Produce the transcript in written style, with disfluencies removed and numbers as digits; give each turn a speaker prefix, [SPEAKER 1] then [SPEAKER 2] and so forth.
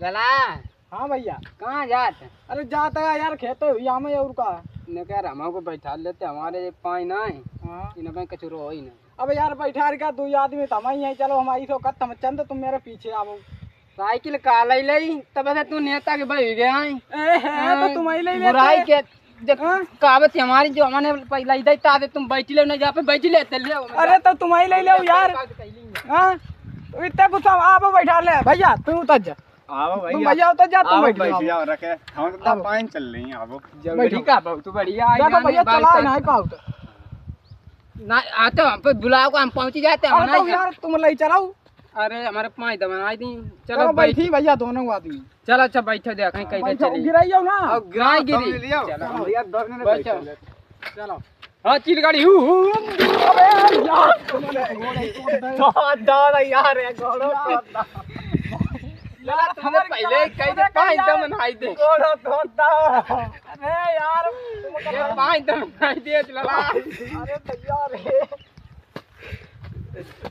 [SPEAKER 1] गला।
[SPEAKER 2] हाँ भैया।
[SPEAKER 1] कहाँ जात?
[SPEAKER 2] अरे जाता है यार खेतो यहाँ में और का
[SPEAKER 1] ने कह रहा हमको बैठा लेते हमारे पाई ना है।
[SPEAKER 2] हाँ
[SPEAKER 1] इनमें कचरो हो ही नहीं।
[SPEAKER 2] अब यार बैठा का 2 आदमी तो हम ही हैं, चलो हमारी सो कत चंद तुम मेरे पीछे आओ।
[SPEAKER 1] साइकिल काल लई तब से तू नेता के भाई गया है।
[SPEAKER 2] तो तुम ही ले
[SPEAKER 1] बुराई
[SPEAKER 2] लेते।
[SPEAKER 1] के देख कहावत है हमारी जो हमने पहला इधर तादे तुम बैठ ले नहीं जा पे बैठ लेते ले।
[SPEAKER 2] अरे तो तुम ही ले लो यार। हाँ तो इतने कुछ आप बैठा ले भैया, तुम उतर जा।
[SPEAKER 3] आओ
[SPEAKER 2] तुम भैया उतर जा, तुम बैठ
[SPEAKER 3] बैठ
[SPEAKER 2] जाओ।
[SPEAKER 3] जाओ रखे हम तो पानी चल रही हैं आओ।
[SPEAKER 1] जल्दी का बहुत बढ़िया है।
[SPEAKER 2] देखो भैया चला नहीं पाओ तो
[SPEAKER 1] ना आते हम पे बुलाओ को हम पहुंच जाते हैं
[SPEAKER 2] तो यार तुम ले चलाओ।
[SPEAKER 1] अरे हमारे पाँच दबाई दी।
[SPEAKER 2] चलो
[SPEAKER 1] चलो
[SPEAKER 2] बैठी भैया दोनों आदमी।
[SPEAKER 1] चलो अच्छा बैठो देखें कहीं चली
[SPEAKER 2] गिराइयो ना।
[SPEAKER 1] अब गिराई गिरी।
[SPEAKER 3] चलो यार दोनों ने
[SPEAKER 1] बैठो।
[SPEAKER 3] बैठ
[SPEAKER 2] चलो
[SPEAKER 1] हाँ चिल गाड़ी
[SPEAKER 2] अबे यार
[SPEAKER 3] दादा यार ये गोड़ो
[SPEAKER 1] हमारे पहले कहीं से पाँच दम बनाई दे।
[SPEAKER 3] गोड़ो तोड़ता।
[SPEAKER 2] अरे यार
[SPEAKER 1] ये पाँच दम बनाई दे चला।
[SPEAKER 2] अरे भैया रे